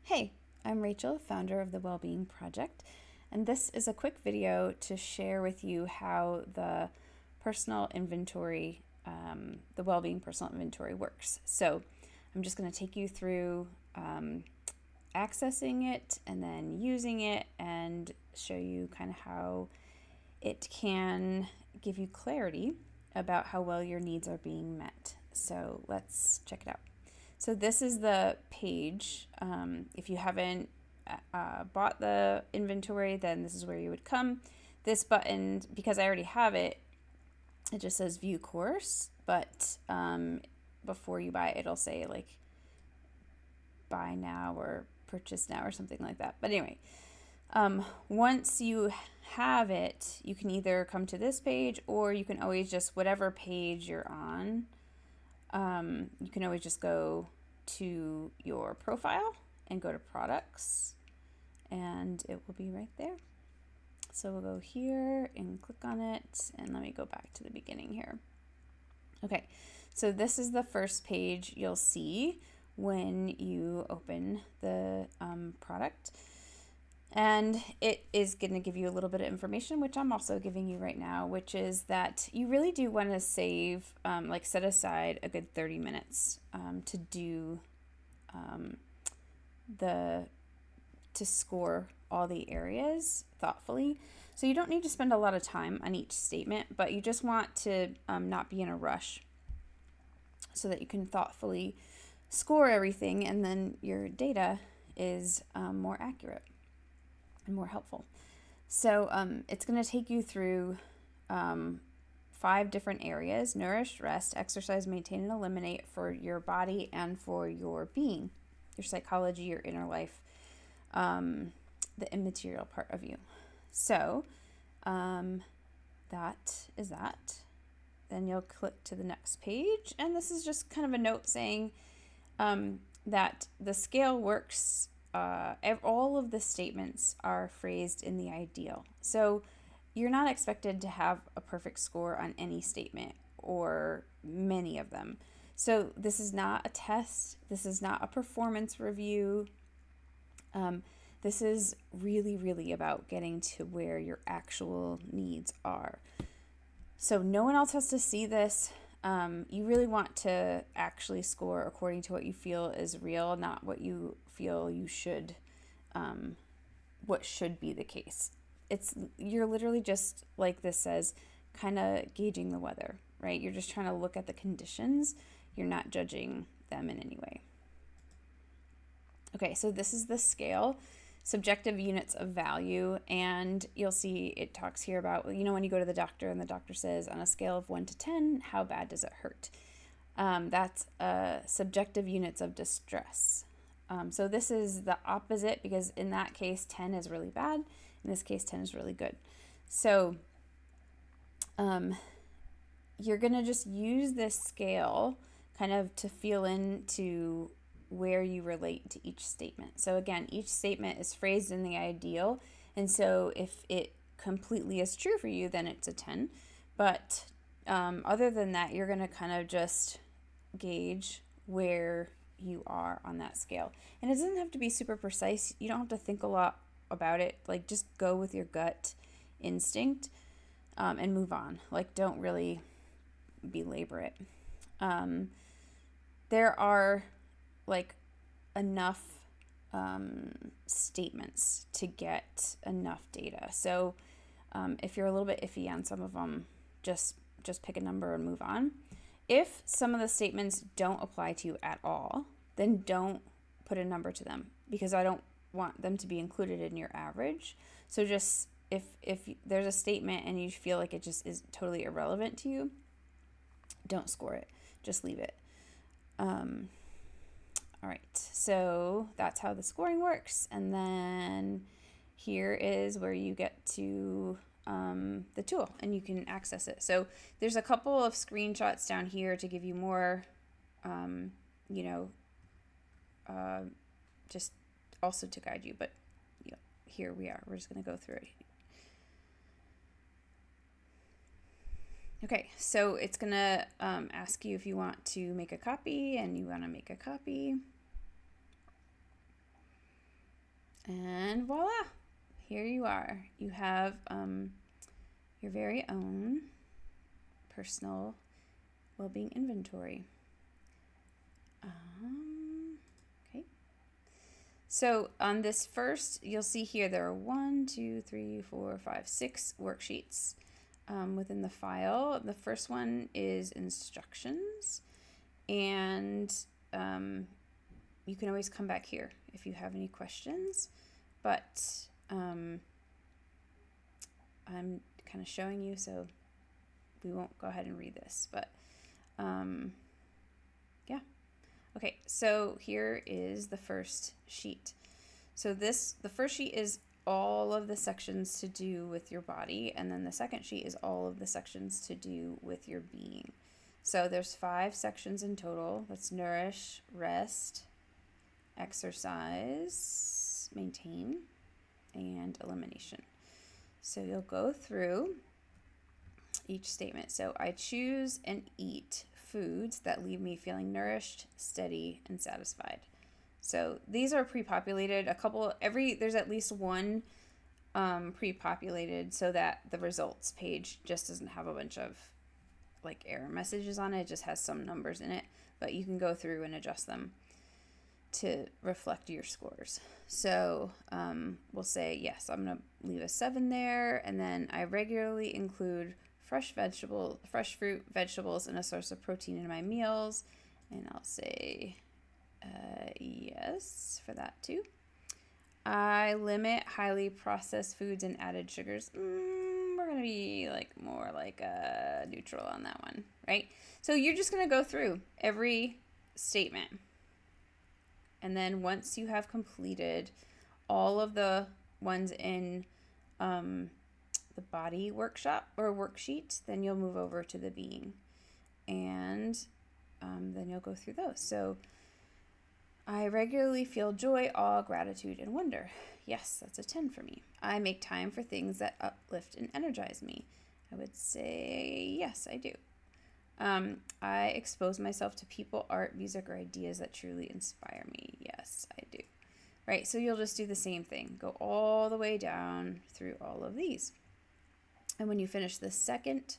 Hey, I'm Rachel, founder of the WellBeing Project, and this is a quick video to share with you how the personal inventory, the WellBeing Personal Inventory works. So I'm just going to take you through accessing it and then using it and show you kind of how it can give you clarity about how well your needs are being met. So let's check it out. So this is the page. If you haven't bought the inventory, then this is where you would come. This button, because I already have it, it just says view course, but before you buy it, it'll say like buy now or purchase now or something like that. But anyway, once you have it, you can either come to this page or you can always just, whatever page you're on, you can always just go to your profile and go to products and it will be right there. So we'll go here and click on it, and let me go back to the beginning here. Okay, so this is the first page you'll see when you open the product. And it is going to give you a little bit of information, which I'm also giving you right now, which is that you really do want to save, like set aside a good 30 minutes to do to score all the areas thoughtfully. So you don't need to spend a lot of time on each statement, but you just want to not be in a rush so that you can thoughtfully score everything, and then your data is more accurate and more helpful. So it's going to take you through 5 different areas: nourish, rest, exercise, maintain, and eliminate, for your body and for your being, your psychology, your inner life, the immaterial part of you. So that is that. Then you'll click to the next page, and this is just kind of a note saying that the scale works. All of the statements are phrased in the ideal. So you're not expected to have a perfect score on any statement or many of them. So this is not a test. This is not a performance review. This is really, really about getting to where your actual needs are. So no one else has to see this. You really want to actually score according to what you feel is real, not what you feel you should, what should be the case. You're literally just, like this says, kind of gauging the weather, right? You're just trying to look at the conditions. You're not judging them in any way. Okay, so this is the scale, subjective units of value, and you'll see it talks here about, when you go to the doctor and the doctor says on a scale of 1 to 10, how bad does it hurt? That's subjective units of distress. So this is the opposite, because in that case 10 is really bad, in this case 10 is really good. So you're going to just use this scale kind of to feel into where you relate to each statement. So again, each statement is phrased in the ideal, and so if it completely is true for you, then it's a 10. But other than that, you're going to kind of just gauge where you are on that scale. And it doesn't have to be super precise. You don't have to think a lot about it. Like, just go with your gut instinct and move on. Like, don't really belabor it. There are like enough statements to get enough data. So if you're a little bit iffy on some of them, just pick a number and move on. If some of the statements don't apply to you at all, then don't put a number to them, because I don't want them to be included in your average. So just if there's a statement and you feel like it just is totally irrelevant to you, don't score it. Just leave it. All right, so that's how the scoring works. And then here is where you get to the tool and you can access it. So there's a couple of screenshots down here to give you more, just also to guide you. But here we are. We're just going to go through it. Okay, so it's going to ask you if you want to make a copy, and you want to make a copy. And voila, here you are. You have your very own personal well-being inventory. Okay. So on this first, you'll see here there are 6 worksheets within the file. The first one is instructions, and you can always come back here if you have any questions, but I'm kind of showing you, so we won't go ahead and read this, but yeah. Okay, so here is the first sheet. So the first sheet is all of the sections to do with your body, and then the second sheet is all of the sections to do with your being. So there's 5 sections in total. That's nourish, rest, exercise, maintain, and elimination. So you'll go through each statement. So I choose and eat foods that leave me feeling nourished, steady, and satisfied. So these are pre-populated. There's at least one pre-populated, so that the results page just doesn't have a bunch of like error messages on it. It just has some numbers in it, but you can go through and adjust them to reflect your scores. So we'll say, yes, I'm going to leave a 7 there, and then I regularly include fresh fruit, vegetables, and a source of protein in my meals, and I'll say yes for that too. I limit highly processed foods and added sugars. We're going to be more neutral on that one, right? So you're just going to go through every statement. And then once you have completed all of the ones in the body workshop or worksheet, then you'll move over to the being. And then you'll go through those. So I regularly feel joy, awe, gratitude, and wonder. Yes, that's a 10 for me. I make time for things that uplift and energize me. I would say yes, I do. I expose myself to people, art, music, or ideas that truly inspire me. Yes, I do. Right, so you'll just do the same thing. Go all the way down through all of these. And when you finish the second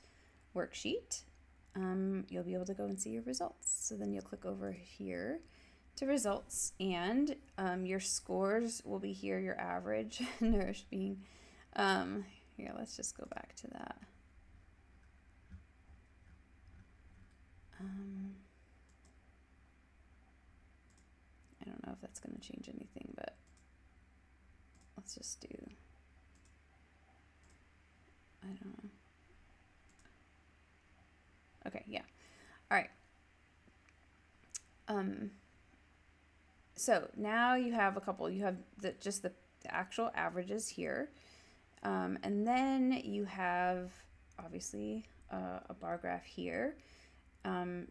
worksheet, you'll be able to go and see your results. So then you'll click over here to results, and your scores will be here, your average, Nourish being, here, let's just go back to that. I don't know if that's going to change anything, but let's just do, I don't know. Okay, yeah. All right. So now you have you have just the actual averages here. And then you have obviously a bar graph here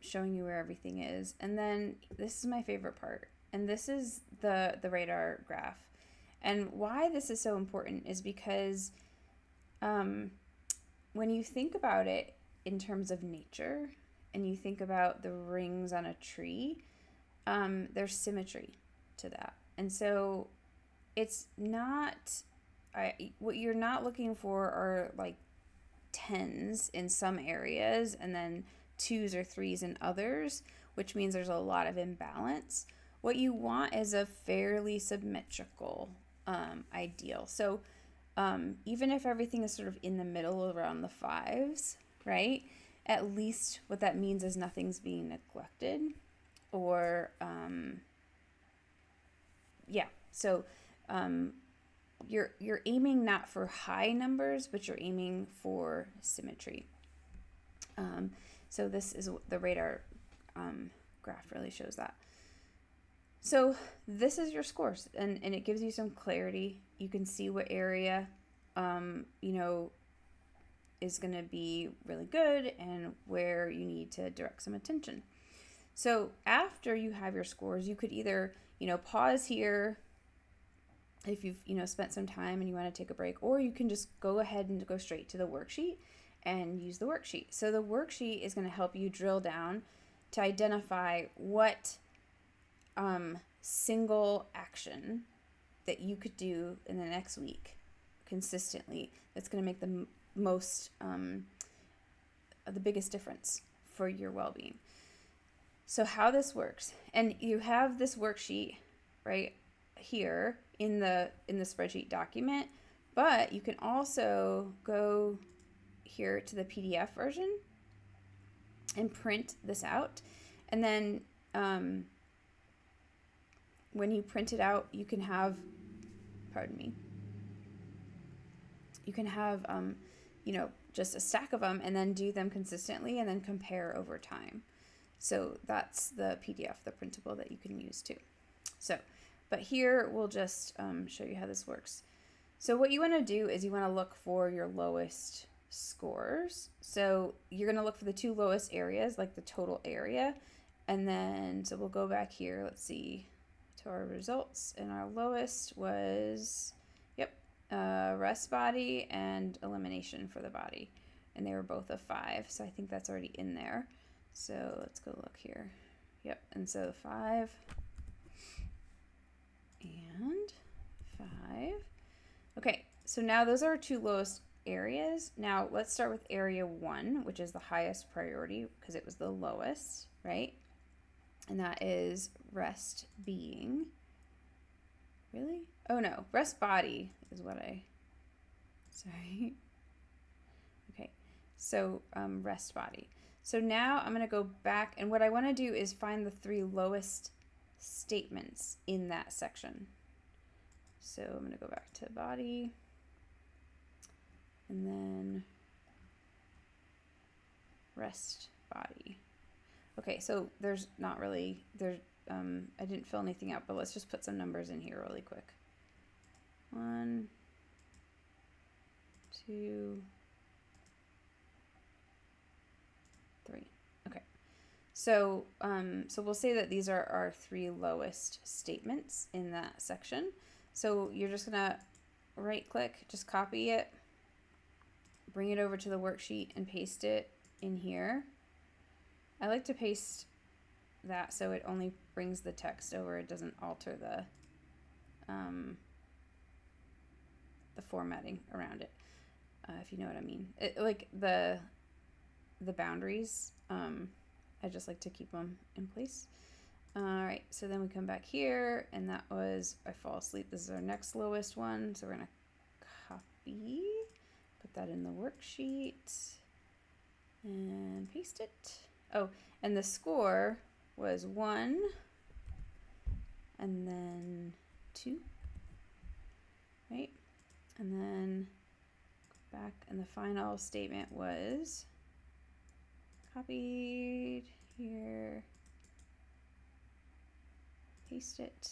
showing you where everything is. And then this is my favorite part. And this is the radar graph. And why this is so important is because when you think about it in terms of nature, and you think about the rings on a tree, there's symmetry to that. And so it's not, what you're not looking for are like 10s in some areas and then 2s or 3s in others, which means there's a lot of imbalance. What you want is a fairly symmetrical ideal. So even if everything is sort of in the middle around the 5s, right? At least what that means is nothing's being neglected, or so you're aiming not for high numbers, but you're aiming for symmetry. So this is the radar graph really shows that. So this is your scores, and it gives you some clarity. You can see what area is going to be really good and where you need to direct some attention. So after you have your scores, you could either, pause here if you've, spent some time and you want to take a break, or you can just go ahead and go straight to the worksheet and use the worksheet. So the worksheet is going to help you drill down to identify what single action that you could do in the next week consistently that's going to make the most, the biggest difference for your well-being. So how this works, and you have this worksheet right here in the spreadsheet document, but you can also go here to the PDF version and print this out. And then when you print it out, you can have, you can have, just a stack of them and then do them consistently and then compare over time. So that's the PDF, the printable that you can use too. So, but here we'll just show you how this works. So what you want to do is you want to look for your lowest scores. So you're going to look for the two lowest areas, like the total area. And then, so we'll go back here, let's see, to our results. And our lowest was, rest body and elimination for the body. And they were both a 5. So I think that's already in there. So let's go look here. Yep, and so 5 and 5. Okay, so now those are our two lowest areas. Now let's start with area 1, which is the highest priority because it was the lowest, right? And that is rest being. Really? Oh no, rest body is what sorry. Okay, so rest body. So now I'm going to go back, and what I want to do is find the 3 lowest statements in that section. So I'm going to go back to body, and then rest body. Okay, so there's not really, I didn't fill anything out, but let's just put some numbers in here really quick. 1, 2, 3. Okay. So, so we'll say that these are our 3 lowest statements in that section. So you're just gonna right click, just copy it, bring it over to the worksheet and paste it in here. I like to paste that so it only brings the text over. It doesn't alter the formatting around it, if you know what I mean. Like the boundaries, I just like to keep them in place. All right, so then we come back here, and that was I fall asleep. This is our next lowest one, so we're gonna copy, put that in the worksheet, and paste it. Oh, and the score was 1, and then 2, right? And then back, and the final statement was copied here, paste it,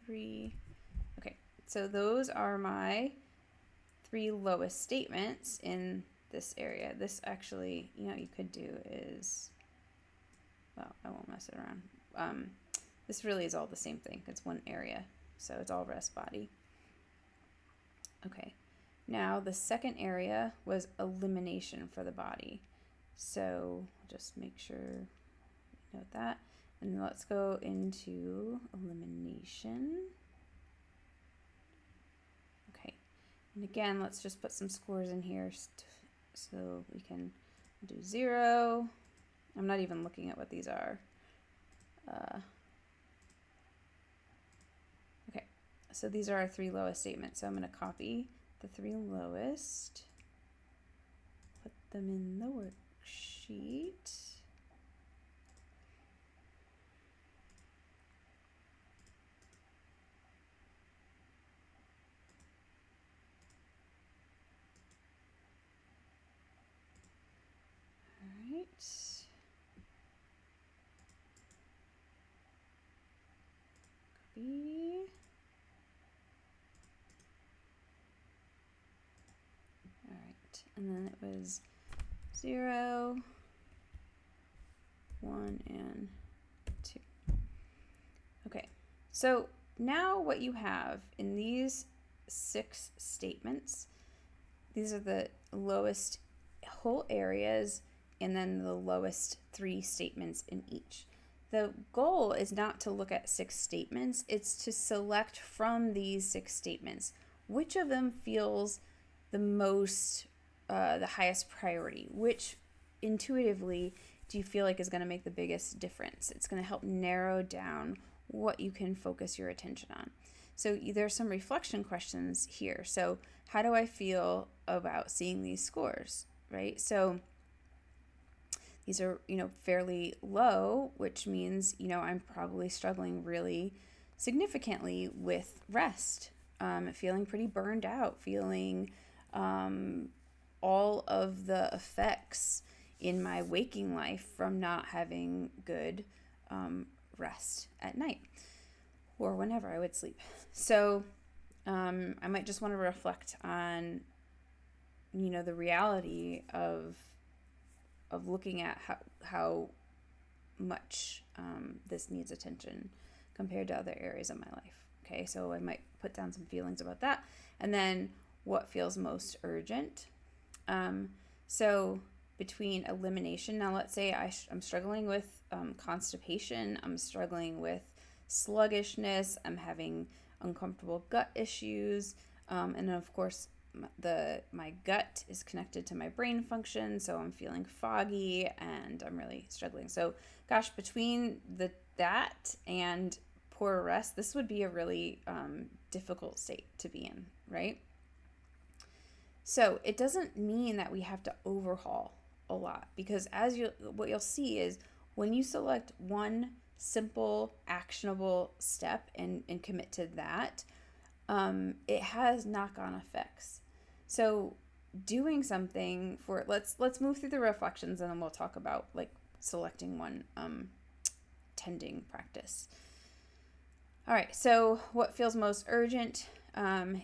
3. Okay, so those are my 3 lowest statements in this area. This actually, you could do is, well, I won't mess it around. This really is all the same thing. It's one area, so it's all rest body. Okay, now the second area was elimination for the body. So just make sure you note that. And let's go into elimination. Okay, and again, let's just put some scores in here so we can do 0. I'm not even looking at what these are. Okay, so these are our 3 lowest statements. So I'm going to copy the 3 lowest, put them in the worksheet. All right. Copy. All right, and then it was 0, 1, and 2. Okay, so now what you have in these 6 statements, these are the lowest whole areas and then the lowest 3 statements in each. the goal is not to look at 6 statements, it's to select from these 6 statements which of them feels the most, the highest priority, which intuitively do you feel like is going to make the biggest difference. It's going to help narrow down what you can focus your attention on. So there's some reflection questions here. So how do I feel about seeing these scores, right? So these are, fairly low, which means, I'm probably struggling really significantly with rest, feeling pretty burned out, feeling all of the effects in my waking life from not having good rest at night or whenever I would sleep. So I might just want to reflect on, the reality of looking at how much this needs attention compared to other areas of my life. Okay, so I might put down some feelings about that. And then what feels most urgent. So between elimination, now let's say I'm struggling with constipation, I'm struggling with sluggishness, I'm having uncomfortable gut issues, and then of course my gut is connected to my brain function, so I'm feeling foggy and I'm really struggling. So gosh, between that and poor rest, this would be a really difficult state to be in, right? So it doesn't mean that we have to overhaul a lot, because what you'll see is when you select one simple actionable step and commit to that, it has knock-on effects. So doing something for, let's move through the reflections and then we'll talk about like selecting one tending practice. All right, so what feels most urgent?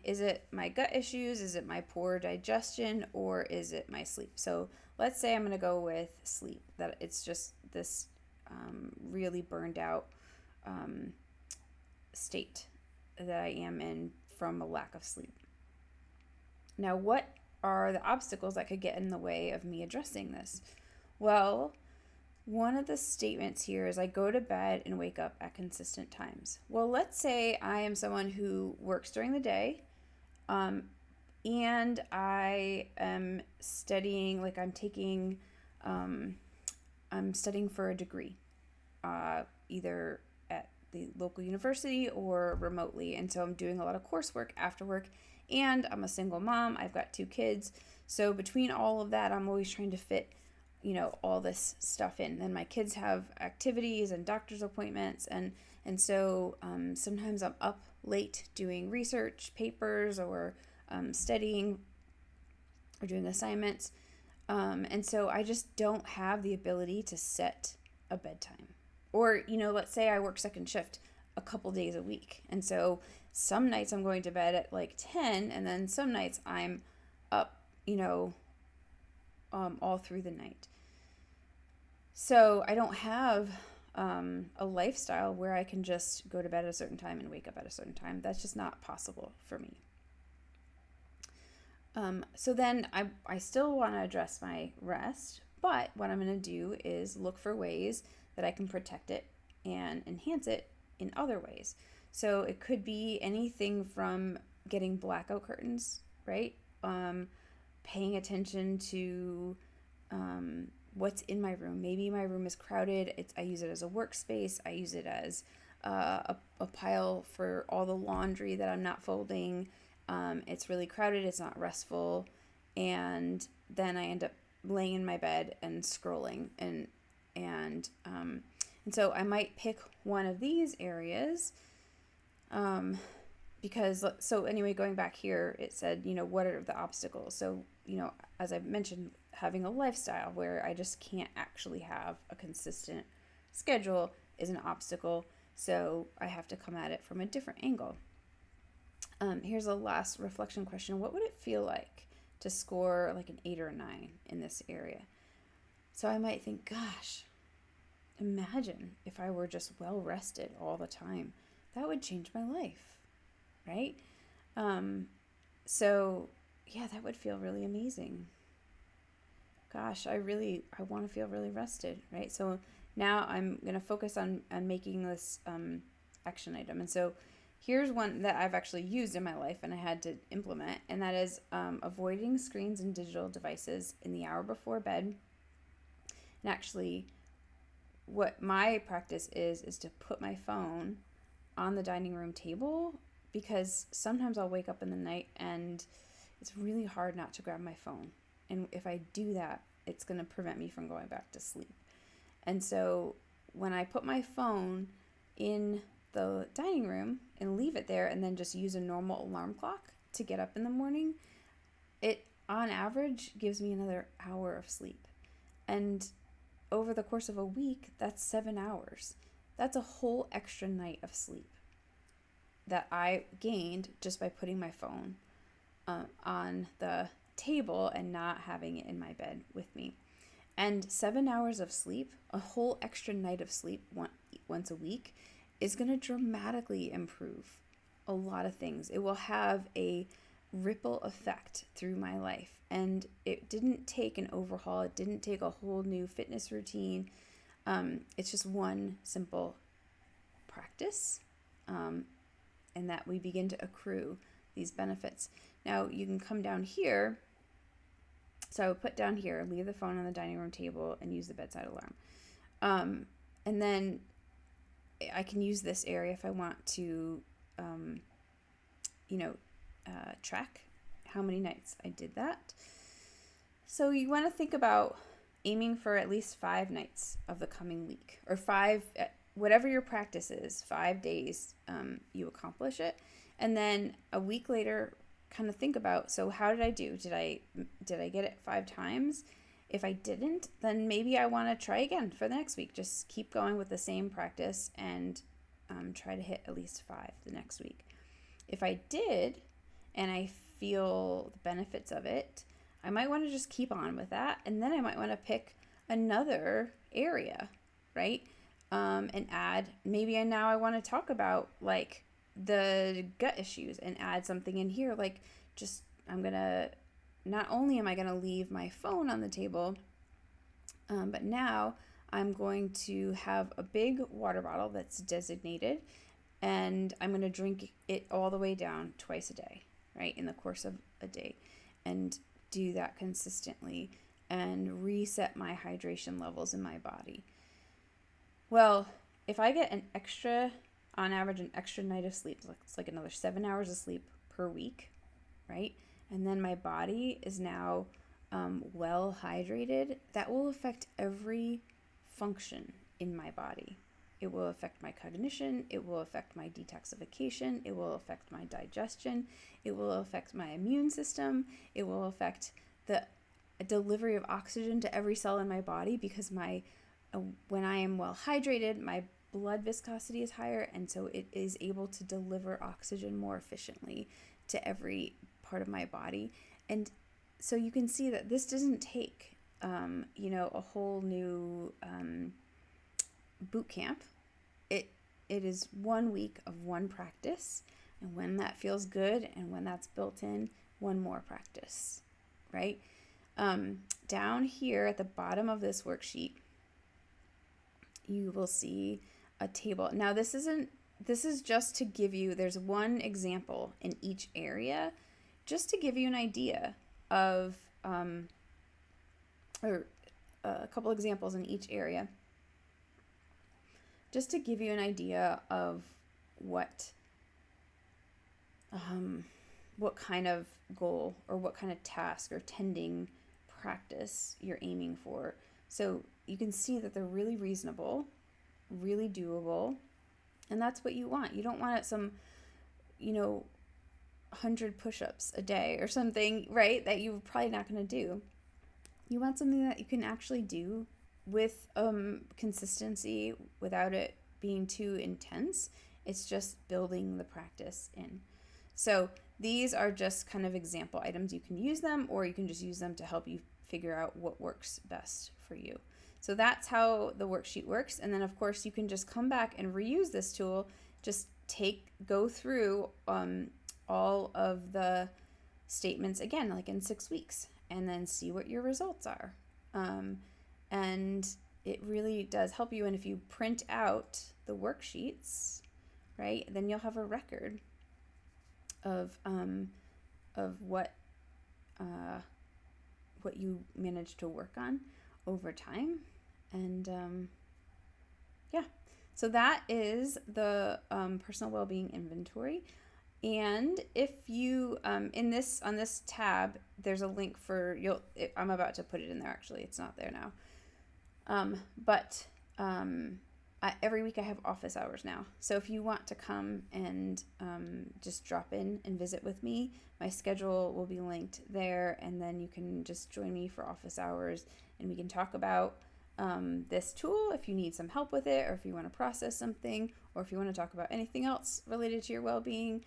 Is it my gut issues? Is it my poor digestion? Or is it my sleep? So let's say I'm going to go with sleep, that it's just this really burned out state that I am in from a lack of sleep. Now, what are the obstacles that could get in the way of me addressing this? Well, one of the statements here is I go to bed and wake up at consistent times. Well, let's say I am someone who works during the day, and I am studying, like I'm studying for a degree, either at the local university or remotely. And so I'm doing a lot of coursework after work, and I'm a single mom. I've got 2 kids. So between all of that, I'm always trying to fit all this stuff in. Then my kids have activities and doctor's appointments, and so sometimes I'm up late doing research papers or studying or doing assignments, and so I just don't have the ability to set a bedtime. Or let's say I work second shift a couple days a week, and so some nights I'm going to bed at like 10, and then some nights I'm up all through the night. So I don't have a lifestyle where I can just go to bed at a certain time and wake up at a certain time. That's just not possible for me. So then I still want to address my rest, but what I'm going to do is look for ways that I can protect it and enhance it in other ways. So it could be anything from getting blackout curtains, right? Paying attention to what's in my room. Maybe my room is crowded. I use it as a workspace. I use it as a pile for all the laundry that I'm not folding. It's really crowded. It's not restful. And then I end up laying in my bed and scrolling. And so I might pick one of these areas, because, so anyway, going back here, it said, what are the obstacles? So, as I mentioned, having a lifestyle where I just can't actually have a consistent schedule is an obstacle. So I have to come at it from a different angle. Here's a last reflection question. What would it feel like to score like an 8 or a 9 in this area? So I might think, gosh, imagine if I were just well rested all the time. That would change my life, right? So yeah, that would feel really amazing. Gosh, I want to feel really rested, right? So Now I'm going to focus on making this action item. And so here's one that I've actually used in my life and I had to implement, and that is avoiding screens and digital devices in the hour before bed. And actually, what my practice is to put my phone on the dining room table, because sometimes I'll wake up in the night and it's really hard not to grab my phone. And if I do that, it's going to prevent me from going back to sleep. And so when I put my phone in the dining room and leave it there and then just use a normal alarm clock to get up in the morning, it on average gives me another hour of sleep. And over the course of a week, that's 7 hours. That's a whole extra night of sleep that I gained just by putting my phone on the table and not having it in my bed with me. And 7 hours of sleep, a whole extra night of sleep once a week, is going to dramatically improve a lot of things. It will have a ripple effect through my life. And it didn't take an overhaul. It didn't take a whole new fitness routine. It's just one simple practice, and that we begin to accrue these benefits. Now you can come down here. So I would put down here, leave the phone on the dining room table and use the bedside alarm. And then I can use this area if I want to, track how many nights I did that. So you want to think about aiming for at least 5 nights of the coming week, or 5, whatever your practice is, 5 days you accomplish it. And then a week later, kind of think about, so how did I do? Did I get it 5 times? If I didn't, then maybe I want to try again for the next week. Just keep going with the same practice and try to hit at least 5 the next week. If I did, and I feel the benefits of it, I might want to just keep on with that. And then I might want to pick another area, right? And add, maybe now I want to talk about like the gut issues and add something in here. Like just, not only am I going to leave my phone on the table, but now I'm going to have a big water bottle that's designated, and I'm going to drink it all the way down twice a day, right, in the course of a day, and do that consistently and reset my hydration levels in my body. Well, if I get on average, an extra night of sleep, it's like another 7 hours of sleep per week, right? And then my body is now well hydrated, that will affect every function in my body. It will affect my cognition, it will affect my detoxification, it will affect my digestion, it will affect my immune system, it will affect the delivery of oxygen to every cell in my body, because when I am well hydrated, my blood viscosity is higher, and so it is able to deliver oxygen more efficiently to every part of my body. And so you can see that this doesn't take a whole new boot camp. It is 1 week of one practice, and when that feels good and when that's built in, one more practice, right? Down here at the bottom of this worksheet, you will see a table. Now this is just to give you, there's one example in each area, just to give you an idea of, or a couple examples in each area, just to give you an idea of what kind of goal or what kind of task or tending practice you're aiming for. So you can see that they're really reasonable, really doable, and that's what you want. You don't want some, 100 push-ups a day or something, right, that you're probably not going to do. You want something that you can actually do with consistency without it being too intense. It's just building the practice in. So these are just kind of example items. You can use them, or you can just use them to help you figure out what works best for you. So that's how the worksheet works. And then of course you can just come back and reuse this tool. Just go through all of the statements again, like in 6 weeks, and then see what your results are. And it really does help you. And if you print out the worksheets, right, then you'll have a record of what you managed to work on over time. And yeah, so that is the personal well-being inventory. And if you on this tab, there's a link for I'm about to put it in there. Actually, it's not there now. But every week I have office hours now. So if you want to come and just drop in and visit with me, my schedule will be linked there, and then you can just join me for office hours, and we can talk about this tool if you need some help with it, or if you want to process something, or if you want to talk about anything else related to your well-being.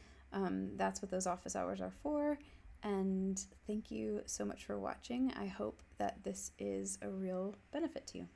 That's what those office hours are for. And thank you so much for watching. I hope that this is a real benefit to you.